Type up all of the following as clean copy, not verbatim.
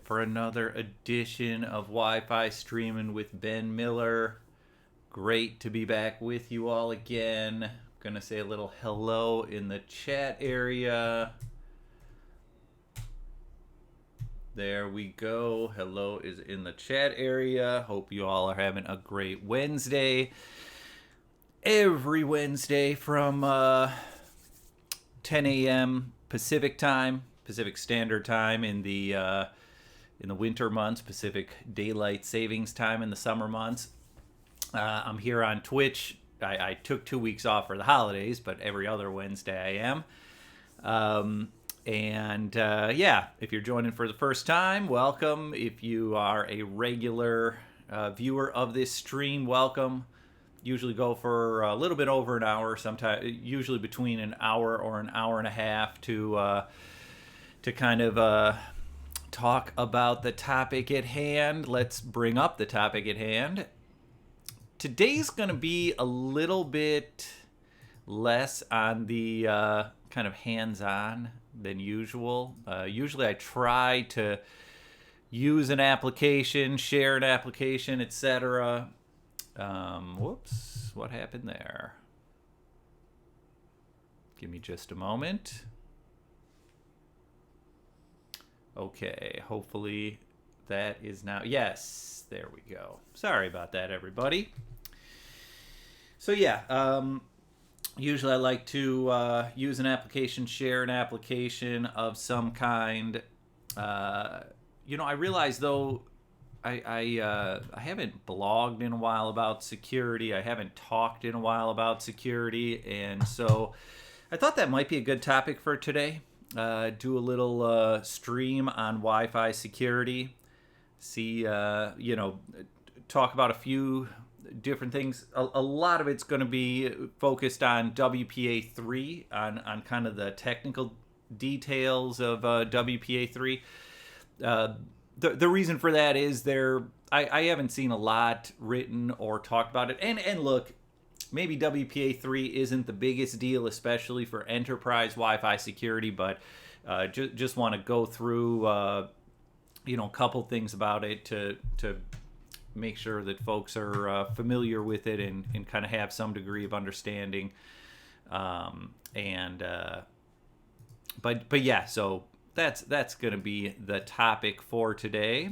for another edition of Wi-Fi Streaming with Ben Miller. Great to be back with you all again. Gonna say a little hello in the chat area. There we go. Hello is in the chat area. Hope you all are having a great Wednesday. Every Wednesday from 10 a.m. Pacific time, Pacific Standard Time in the winter months, Pacific Daylight Savings Time in the summer months. I'm here on Twitch. I took 2 weeks off for the holidays, but every other Wednesday I am. If you're joining for the first time, welcome. If you are a regular viewer of this stream, welcome. Usually go for a little bit over an hour, sometimes usually between an hour or an hour and a half to kind of talk about the topic at hand. Let's bring up the topic at hand. Today's going to be a little bit less on the kind of hands-on than usual. Usually I try to use an application, share an application, etc. Whoops, what happened there? Give me just a moment. Okay, hopefully that is now, yes, there we go. Sorry about that, everybody. So usually I like to use an application, share an application of some kind. I realize though, I haven't blogged in a while about security. I haven't talked in a while about security, and so I thought that might be a good topic for today. Do a little stream on Wi-Fi security. See, talk about a few different things. A lot of it's going to be focused on WPA3, on kind of the technical details of WPA3. The reason for that is I haven't seen a lot written or talked about it. And look, maybe WPA3 isn't the biggest deal, especially for enterprise Wi-Fi security, but just want to go through a couple things about it to make sure that folks are familiar with it and kind of have some degree of understanding. So that's going to be the topic for today.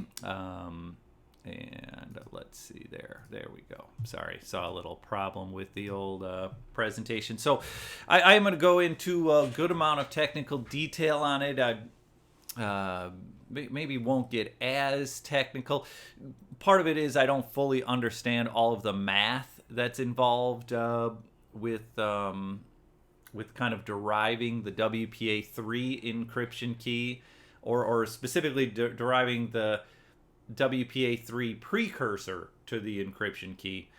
And let's see there we go. Sorry, saw a little problem with the old presentation. So I am going to go into a good amount of technical detail on it. I maybe won't get as technical. Part of it is I don't fully understand all of the math that's involved with kind of deriving the WPA3 encryption key, or specifically deriving the WPA3 precursor to the encryption key.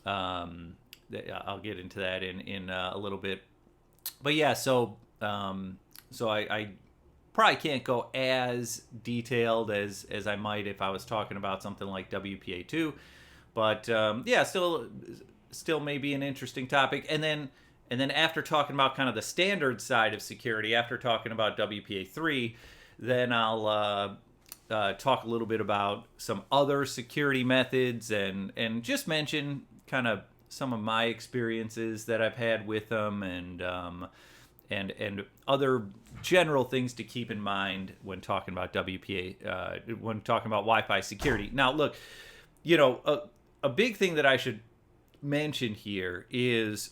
I'll get into that in a little bit. But yeah, so I probably can't go as detailed as I might if I was talking about something like WPA2. But still maybe an interesting topic. And then after talking about kind of the standard side of security, after talking about WPA3, then I'll talk a little bit about some other security methods and just mention kind of some of my experiences that I've had with them and other general things to keep in mind when talking about when talking about Wi-Fi security. Now, look, a big thing that I should mention here is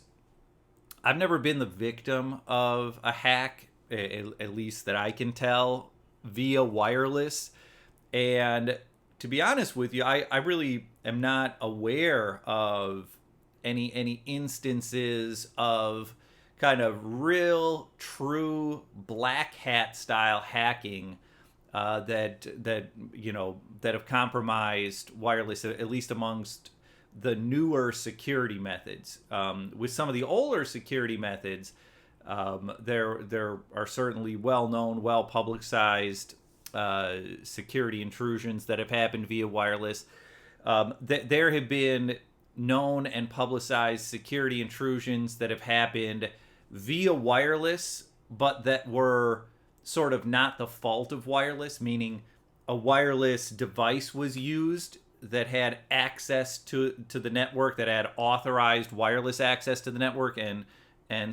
I've never been the victim of a hack, at least that I can tell, via wireless. And to be honest with you, I really am not aware of any instances of kind of real, true black hat style hacking that have compromised wireless, at least amongst the newer security methods. With some of the older security methods, there are certainly well-known, well-publicized security intrusions that have happened via wireless. There have been known and publicized security intrusions that have happened via wireless, but that were sort of not the fault of wireless, meaning a wireless device was used that had access to the network, that had authorized wireless access to the network, and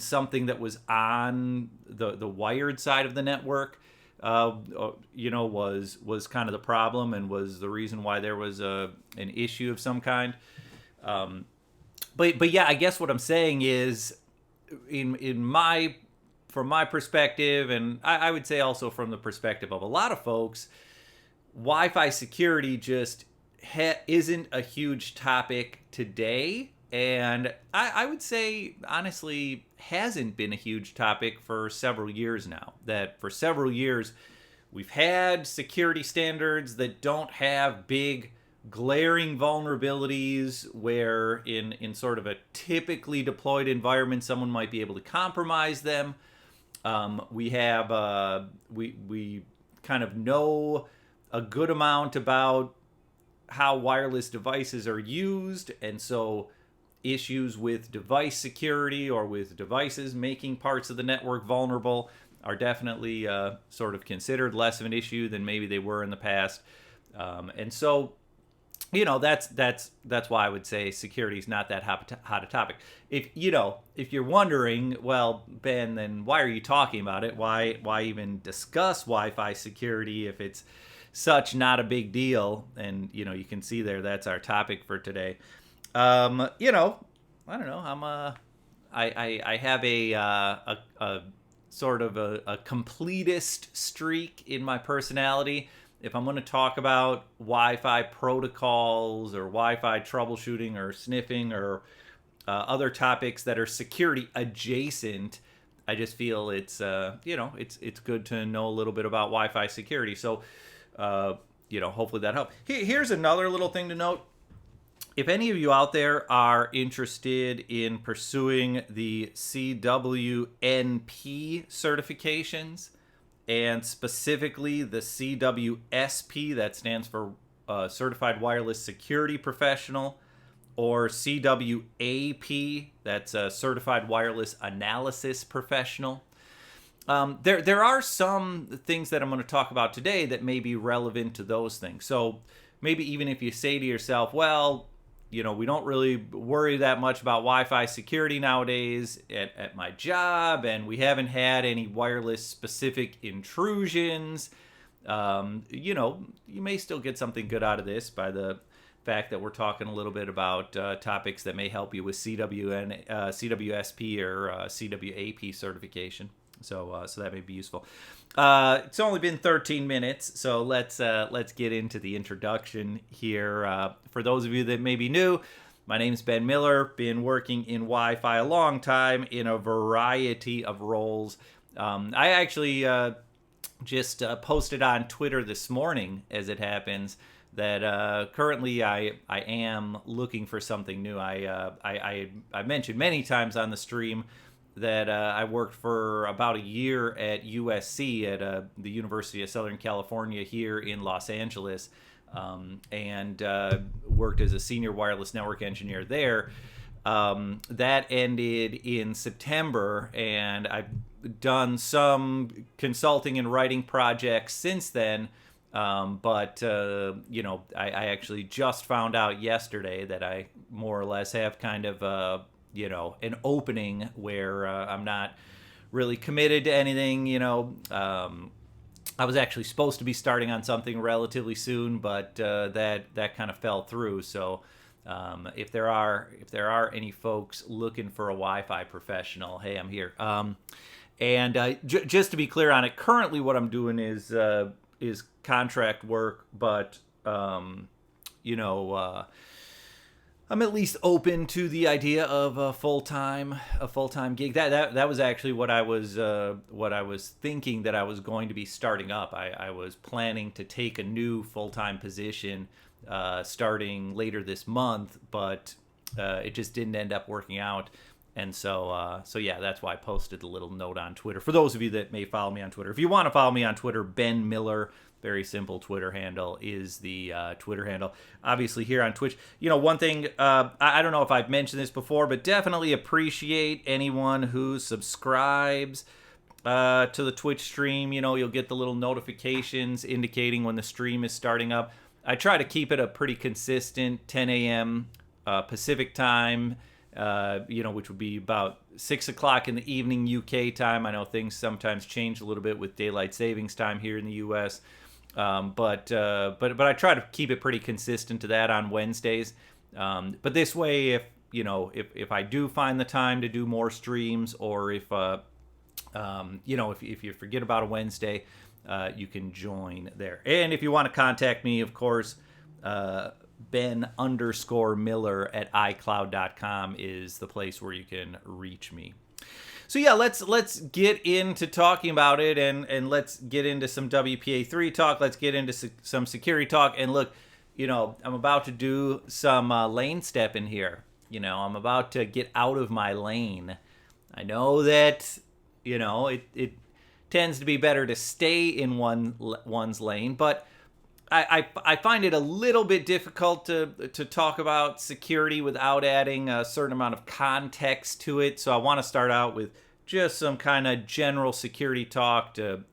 something that was on the wired side of the network, was kind of the problem and was the reason why there was an issue of some kind. But yeah, I guess what I'm saying is, from my perspective, and I would say also from the perspective of a lot of folks, Wi-Fi security just isn't a huge topic today, and I would say honestly hasn't been a huge topic for several years now. That for several years we've had security standards that don't have big glaring vulnerabilities where in sort of a typically deployed environment someone might be able to compromise them. We kind of know a good amount about how wireless devices are used, and so issues with device security or with devices making parts of the network vulnerable are definitely sort of considered less of an issue than maybe they were in the past. And so, that's why I would say security is not that hot a topic. If you're wondering, well, Ben, then why are you talking about it? Why even discuss Wi-Fi security if it's such not a big deal? And you can see there that's our topic for today. I don't know. I have a sort of a completist streak in my personality. If I'm going to talk about Wi-Fi protocols or Wi-Fi troubleshooting or sniffing or other topics that are security adjacent, I just feel it's good to know a little bit about Wi-Fi security. So hopefully that helps. Here's another little thing to note. If any of you out there are interested in pursuing the CWNP certifications, and specifically the CWSP, that stands for Certified Wireless Security Professional, or CWAP, that's a Certified Wireless Analysis Professional. There are some things that I'm going to talk about today that may be relevant to those things. So maybe even if you say to yourself, well, we don't really worry that much about Wi-Fi security nowadays at my job, and we haven't had any wireless specific intrusions. You may still get something good out of this by the fact that we're talking a little bit about topics that may help you with CWSP or CWAP certification. So that may be useful. It's only been 13 minutes, so let's get into the introduction here. For those of you that may be new, my name's Ben Miller. Been working in Wi-Fi a long time in a variety of roles. I actually just posted on Twitter this morning, as it happens, that currently I am looking for something new. I mentioned many times on the stream that I worked for about a year at USC at the University of Southern California here in Los Angeles, and worked as a senior wireless network engineer there. That ended in September, and I've done some consulting and writing projects since then. But I actually just found out yesterday that I more or less have kind of an opening where I'm not really committed to anything. I was actually supposed to be starting on something relatively soon, but that kind of fell through. So if there are any folks looking for a Wi-Fi professional, hey, I'm here. And just to be clear on it, currently what I'm doing is contract work, but I'm at least open to the idea of a full-time gig. That was actually what I was thinking that I was going to be starting up. I was planning to take a new full-time position starting later this month, but it just didn't end up working out. And so yeah, that's why I posted the little note on Twitter. For those of you that may follow me on Twitter, if you want to follow me on Twitter, Ben Miller, very simple Twitter handle, is the Twitter handle. Obviously here on Twitch, one thing, I don't know if I've mentioned this before, but definitely appreciate anyone who subscribes to the Twitch stream. You'll get the little notifications indicating when the stream is starting up. I try to keep it a pretty consistent 10 a.m. Pacific time, which would be about 6 o'clock in the evening UK time. I know things sometimes change a little bit with daylight savings time here in the US. But I try to keep it pretty consistent to that on Wednesdays. But this way, if I do find the time to do more streams, or if you forget about a Wednesday, you can join there. And if you want to contact me, of course, Ben_Miller at iCloud.com is the place where you can reach me. So yeah, let's get into talking about it, and let's get into some WPA3 talk. Let's get into some security talk. And look, I'm about to do some lane stepping here. I'm about to get out of my lane. I know that, it tends to be better to stay in one's lane, but I find it a little bit difficult to talk about security without adding a certain amount of context to it. So I want to start out with just some kind of general security talk to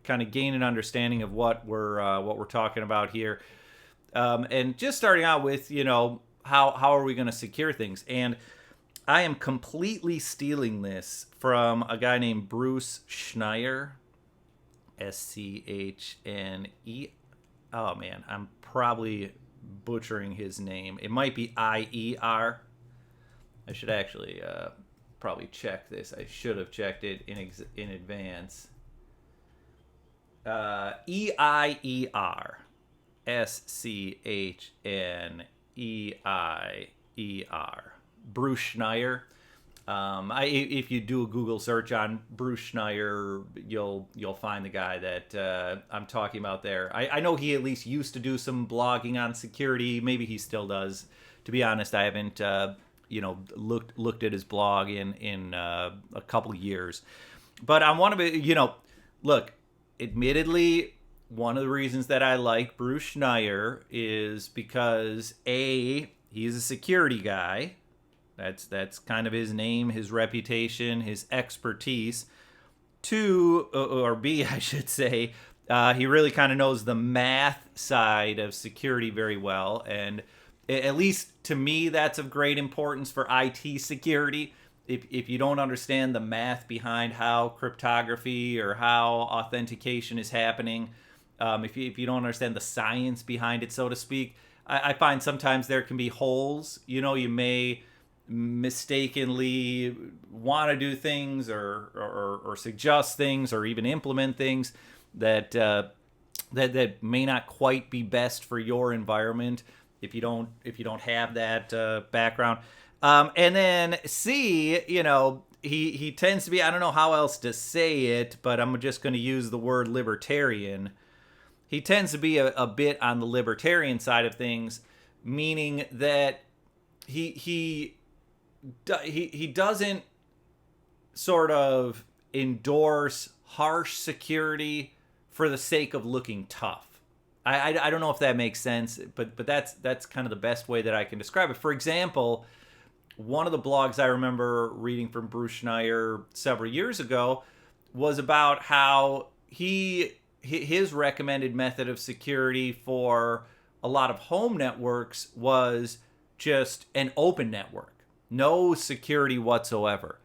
kind of gain an understanding of what we're talking about here. And just starting out with, how are we going to secure things? And I am completely stealing this from a guy named Bruce Schneier, Schne. Oh, man, I'm probably butchering his name. It might be IER. I should actually probably check this. I should have checked it in advance. EIER. SCHNEIER. Bruce Schneier. If you do a Google search on Bruce Schneier, you'll find the guy that I'm talking about there. I know he at least used to do some blogging on security. Maybe he still does. To be honest, I haven't looked at his blog in a couple years. But I want to be, look, admittedly, one of the reasons that I like Bruce Schneier is because he's a security guy. That's kind of his name, his reputation, his expertise. Two, or B, I should say, he really kind of knows the math side of security very well. And at least to me, that's of great importance for IT security. If you don't understand the math behind how cryptography or how authentication is happening, if you don't understand the science behind it, so to speak, I find sometimes there can be holes. You may mistakenly want to do things or suggest things or even implement things that may not quite be best for your environment if you don't have that background. And then C, he tends to be, I don't know how else to say it, but I'm just going to use the word libertarian. He tends to be a bit on the libertarian side of things, meaning that he doesn't sort of endorse harsh security for the sake of looking tough. I don't know if that makes sense, but that's kind of the best way that I can describe it. For example, one of the blogs I remember reading from Bruce Schneier several years ago was about how his recommended method of security for a lot of home networks was just an open network. No security whatsoever.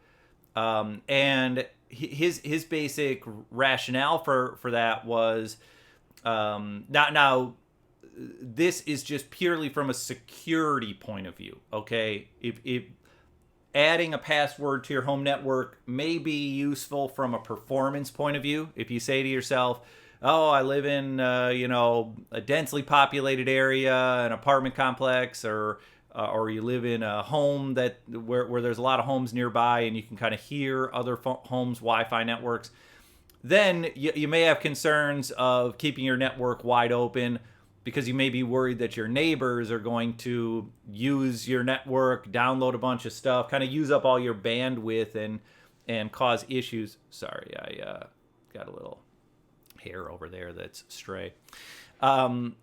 And his basic rationale for that was, now this is just purely from a security point of view, okay? If adding a password to your home network may be useful from a performance point of view. If you say to yourself, oh, I live in, a densely populated area, an apartment complex, or you live in a home where there's a lot of homes nearby and you can kind of hear other homes' Wi-Fi networks, then you may have concerns of keeping your network wide open because you may be worried that your neighbors are going to use your network, download a bunch of stuff, kind of use up all your bandwidth and cause issues. Sorry, I got a little hair over there that's stray. And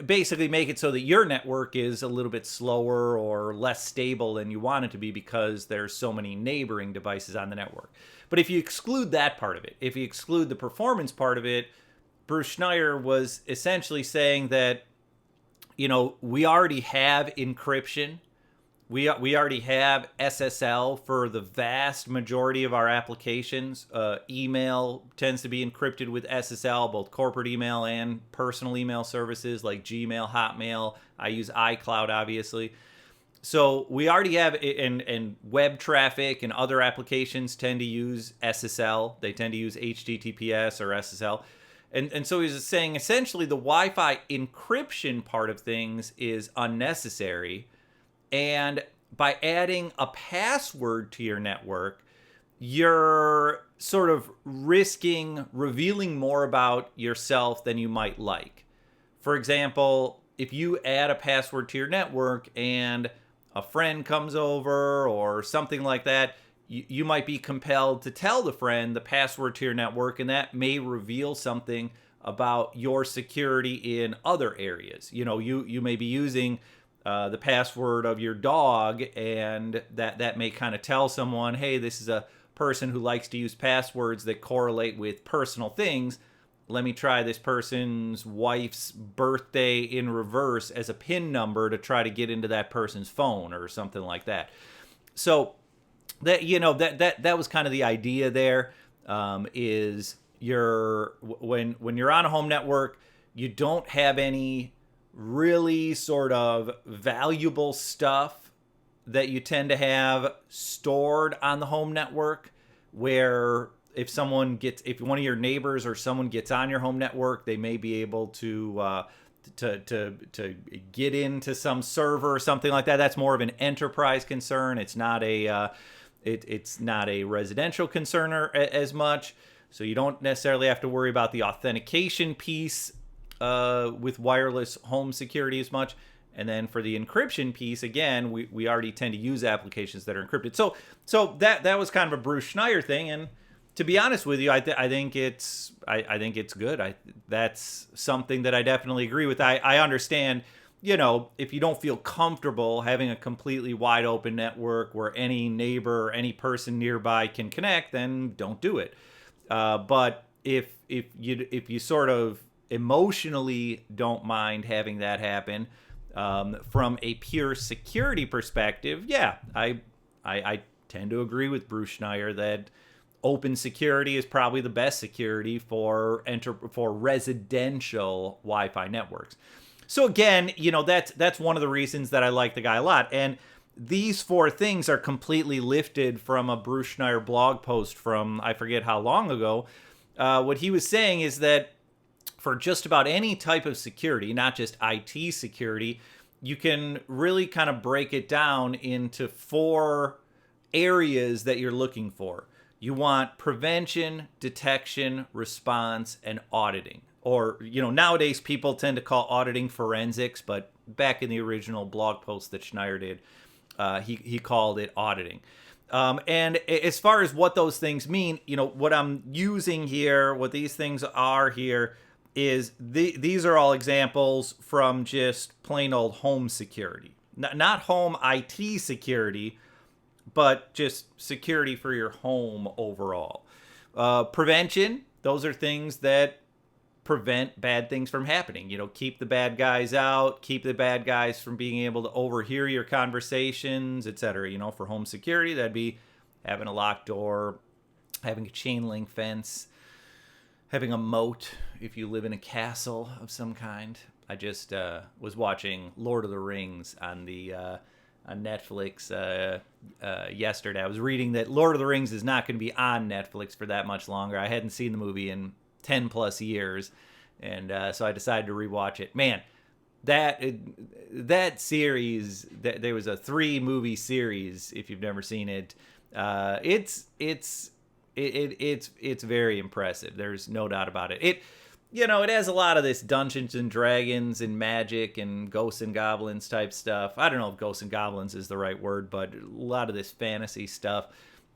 basically make it so that your network is a little bit slower or less stable than you want it to be because there's so many neighboring devices on the network. But if you exclude that part of it, if you exclude the performance part of it, Bruce Schneier was essentially saying that, we already have encryption. We already have SSL for the vast majority of our applications. Email tends to be encrypted with SSL, both corporate email and personal email services like Gmail, Hotmail. I use iCloud, obviously. So we already have, and web traffic and other applications tend to use SSL. They tend to use HTTPS or SSL. And so he's saying essentially the Wi-Fi encryption part of things is unnecessary. And by adding a password to your network, you're sort of risking revealing more about yourself than you might like. For example, if you add a password to your network and a friend comes over or something like that, you might be compelled to tell the friend the password to your network, and that may reveal something about your security in other areas. You may be using the password of your dog, and that may kind of tell someone, hey, this is a person who likes to use passwords that correlate with personal things. Let me try this person's wife's birthday in reverse as a PIN number to try to get into that person's phone or something like that. So that was kind of the idea there. Is when you're on a home network, you don't have any really sort of valuable stuff that you tend to have stored on the home network, where if one of your neighbors or someone gets on your home network, they may be able to get into some server or something like that. That's more of an enterprise concern. It's not a it's not a residential concern as much. So you don't necessarily have to worry about the authentication piece with wireless home security as much. And then for the encryption piece, again, we already tend to use applications that are encrypted. So that was kind of a Bruce Schneier thing. And to be honest with you, I think it's good. That's something that I definitely agree with. I understand, if you don't feel comfortable having a completely wide open network where any neighbor or any person nearby can connect, then don't do it. But if you sort of emotionally don't mind having that happen, from a pure security perspective, yeah, I tend to agree with Bruce Schneier that open security is probably the best security for residential Wi-Fi networks. So again, that's one of the reasons that I like the guy a lot. And these 4 things are completely lifted from a Bruce Schneier blog post from I forget how long ago. What he was saying is that for just about any type of security, not just IT security, you can really kind of break it down into 4 areas that you're looking for. You want prevention, detection, response, and auditing. Or, nowadays people tend to call auditing forensics, but back in the original blog post that Schneier did, he called it auditing. And as far as what those things mean, what I'm using here, what these things are here, is these are all examples from just plain old home security. Not home IT security, but just security for your home overall. Prevention, those are things that prevent bad things from happening. Keep the bad guys out, keep the bad guys from being able to overhear your conversations, etc. For home security, that'd be having a locked door, having a chain link fence, having a moat if you live in a castle of some kind. I just was watching Lord of the Rings on Netflix yesterday. I was reading that Lord of the Rings is not going to be on Netflix for that much longer. I hadn't seen the movie in 10 plus years, and so I decided to rewatch it. Man, that series, there was a 3-movie series. If you've never seen it, it's very impressive. There's no doubt about it. It has a lot of this Dungeons and Dragons and magic and ghosts and goblins type stuff. I don't know if ghosts and goblins is the right word, but a lot of this fantasy stuff.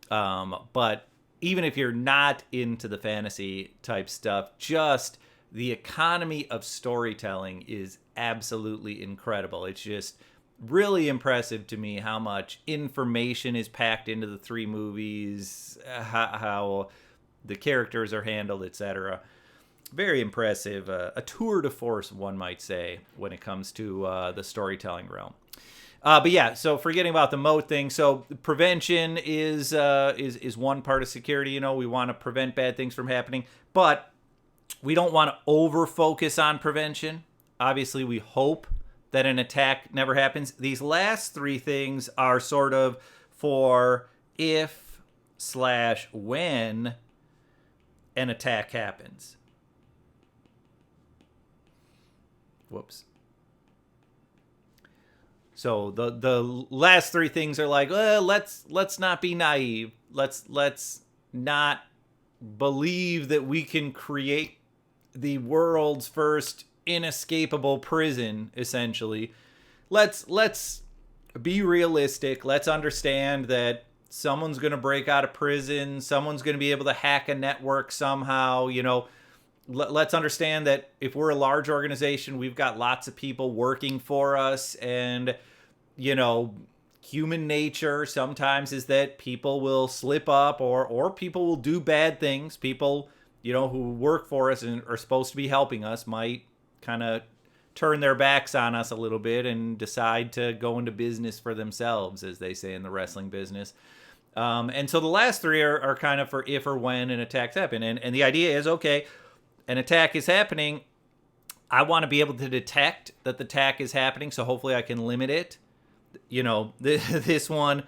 But even if you're not into the fantasy type stuff, just the economy of storytelling is absolutely incredible. It's just really impressive to me how much information is packed into the 3 movies, how the characters are handled, etc. Very impressive. A tour de force, one might say, when it comes to the storytelling realm. But yeah, so forgetting about the moat thing. So prevention is one part of security. You know, we want to prevent bad things from happening, but we don't want to over focus on prevention. Obviously, we hope that an attack never happens. These last 3 things are sort of for if/when an attack happens. Whoops. So the last 3 things are like, let's not be naive. Let's not believe that we can create the world's first inescapable prison, essentially. Let's be realistic. Let's understand that someone's going to break out of prison. Someone's going to be able to hack a network somehow. You know, let's understand that if we're a large organization, we've got lots of people working for us, and, you know, human nature sometimes is that people will slip up or people will do bad things. People, you know, who work for us and are supposed to be helping us might kind of turn their backs on us a little bit and decide to go into business for themselves, as they say in the wrestling business. And so the last 3 are kind of for if or when an attack's happen. And the idea is, okay, an attack is happening. I want to be able to detect that the attack is happening, so hopefully I can limit it. You know, this one,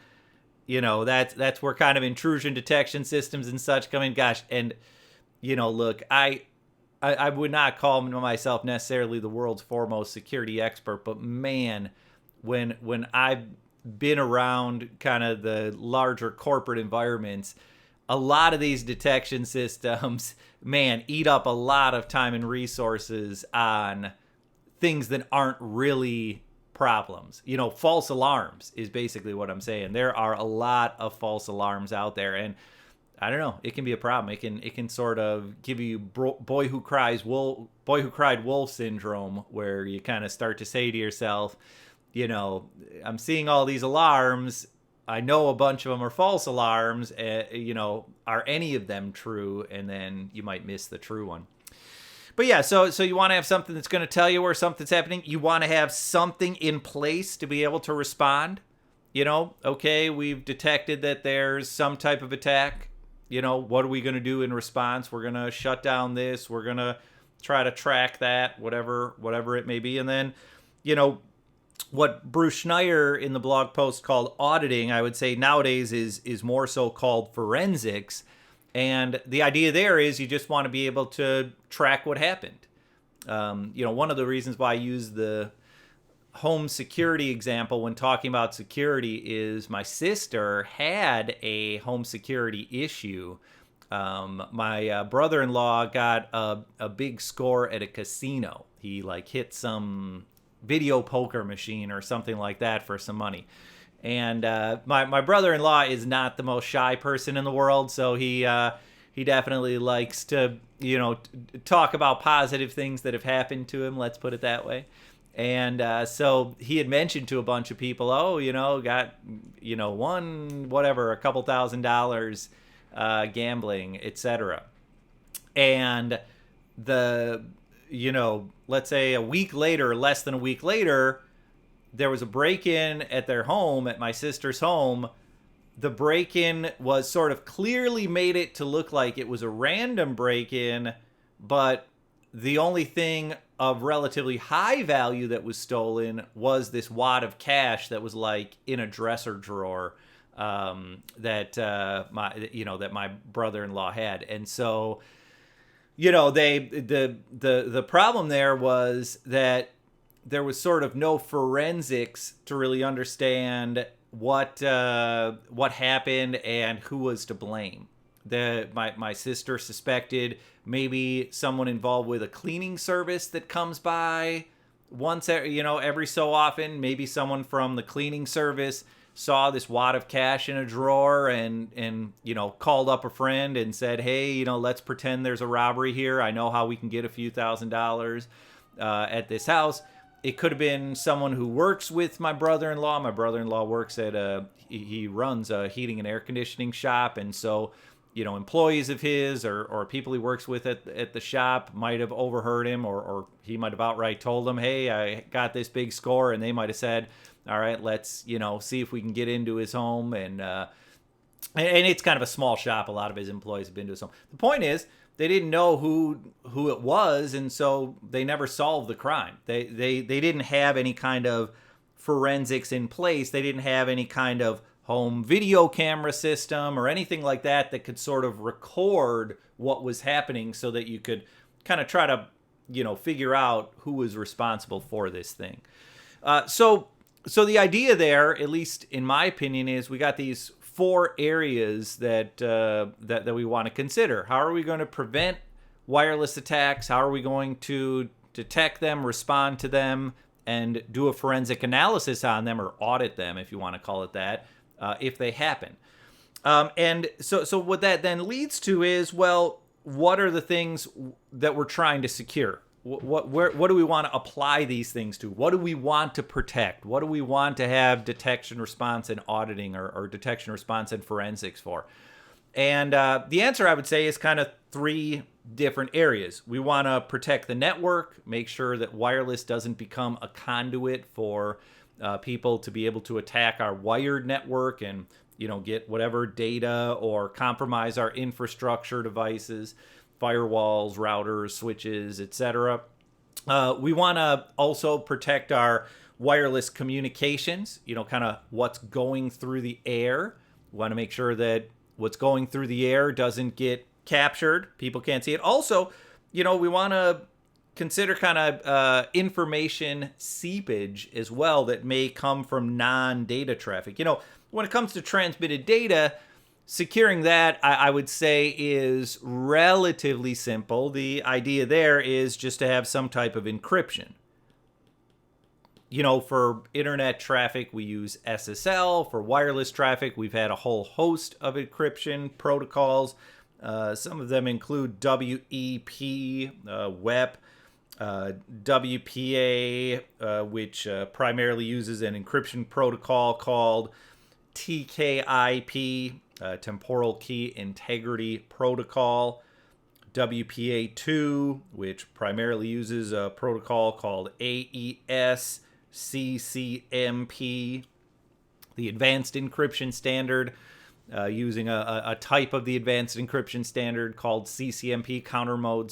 you know, that's where kind of intrusion detection systems and such come in. Gosh, and, you know, look, I would not call myself necessarily the world's foremost security expert, but man, when I've been around kind of the larger corporate environments, a lot of these detection systems, man, eat up a lot of time and resources on things that aren't really problems. You know, false alarms is basically what I'm saying. There are a lot of false alarms out there, and I don't know, it can be a problem. It can sort of give you boy who cried wolf syndrome, where you kind of start to say to yourself, you know, I'm seeing all these alarms. I know a bunch of them are false alarms. You know, are any of them true? And then you might miss the true one. But yeah, so you want to have something that's going to tell you where something's happening. You want to have something in place to be able to respond. You know, okay, we've detected that there's some type of attack. You know, what are we going to do in response? We're going to shut down this. We're going to try to track that, whatever it may be. And then, you know, what Bruce Schneier in the blog post called auditing, I would say nowadays is more so called forensics. And the idea there is you just want to be able to track what happened. You know, one of the reasons why I use the home security example when talking about security is my sister had a home security issue. My brother-in-law got a big score at a casino. He like hit some video poker machine or something like that for some money. And my brother-in-law is not the most shy person in the world, so he definitely likes to, you know, talk about positive things that have happened to him, let's put it that way. And so he had mentioned to a bunch of people, oh, you know, got, you know, won whatever, a couple $1,000 gambling, etc. And the, you know, let's say a week later, less than a week later, there was a break-in at their home, at my sister's home. The break-in was sort of clearly made it to look like it was a random break-in, but the only thing of relatively high value that was stolen was this wad of cash that was like in a dresser drawer that my brother-in-law had. And so, you know, the problem there was that there was sort of no forensics to really understand what happened and who was to blame. My sister suspected maybe someone involved with a cleaning service that comes by once, you know, every so often. Maybe someone from the cleaning service saw this wad of cash in a drawer and you know, called up a friend and said, hey, you know, let's pretend there's a robbery here. I know how we can get a few $1,000s at this house. It could have been someone who works with my brother-in-law. My brother-in-law works at he runs a heating and air conditioning shop, and so, you know, employees of his or people he works with at the shop might have overheard him, or he might have outright told them, hey, I got this big score, and they might have said, all right, let's, you know, see if we can get into his home, and it's kind of a small shop. A lot of his employees have been to his home. The point is, they didn't know who it was, and so they never solved the crime. They didn't have any kind of forensics in place. They didn't have any kind of home video camera system or anything like that that could sort of record what was happening so that you could kind of try to, you know, figure out who was responsible for this thing. So the idea there, at least in my opinion, is we got these 4 areas that we want to consider. How are we going to prevent wireless attacks? How are we going to detect them, respond to them, and do a forensic analysis on them, or audit them, if you want to call it that, if they happen? And so what that then leads to is, well, what are the things that we're trying to secure? What do we want to apply these things to? What do we want to protect? What do we want to have detection, response, and auditing, or detection, response, and forensics for? And the answer, I would say, is kind of 3 different areas. We want to protect the network, make sure that wireless doesn't become a conduit for people to be able to attack our wired network and, you know, get whatever data or compromise our infrastructure devices, firewalls, routers, switches, etc. We want to also protect our wireless communications, you know, kind of what's going through the air. We want to make sure that what's going through the air doesn't get captured. People can't see it. Also, you know, we want to consider kind of information seepage as well that may come from non-data traffic. You know, when it comes to transmitted data, securing that, I would say, is relatively simple. The idea there is just to have some type of encryption. You know, for internet traffic, we use SSL. For wireless traffic, we've had a whole host of encryption protocols. Some of them include WEP, WEP, WPA, which primarily uses an encryption protocol called TKIP, Temporal Key Integrity Protocol. WPA3, which primarily uses a protocol called AES CCMP. The Advanced Encryption Standard, using a type of the Advanced Encryption Standard called CCMP, Counter Mode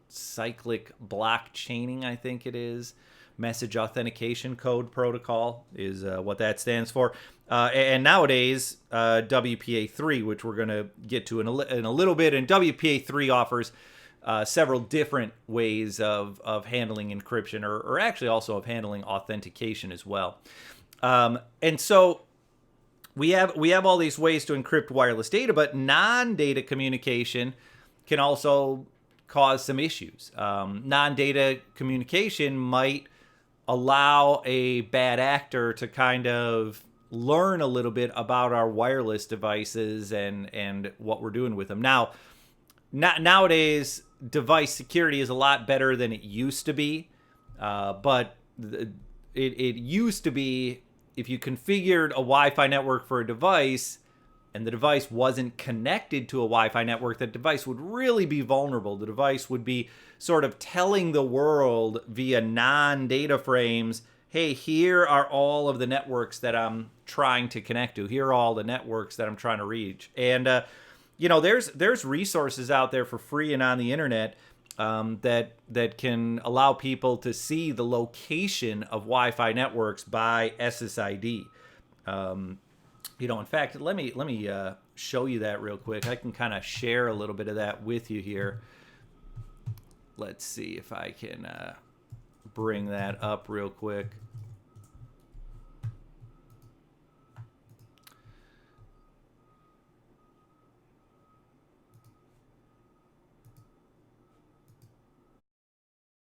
Cyclic Blockchaining, I think it is. Message Authentication Code Protocol is what that stands for. And nowadays, WPA3, which we're going to get to in a little bit, and WPA3 offers several different ways of handling encryption, or actually also of handling authentication as well. And so we have all these ways to encrypt wireless data, but non-data communication can also cause some issues. Non-data communication might allow a bad actor to kind of learn a little bit about our wireless devices and what we're doing with them. Now, nowadays, device security is a lot better than it used to be, but it used to be, if you configured a Wi-Fi network for a device and the device wasn't connected to a Wi-Fi network, the device would really be vulnerable. The device would be sort of telling the world via non-data frames, hey, here are all of the networks that I'm trying to connect to. Here are all the networks that I'm trying to reach. And, you know, there's resources out there for free and on the internet that can allow people to see the location of Wi-Fi networks by SSID. You know, in fact, let me show you that real quick. I can kind of share a little bit of that with you here. Let's see if I can bring that up real quick.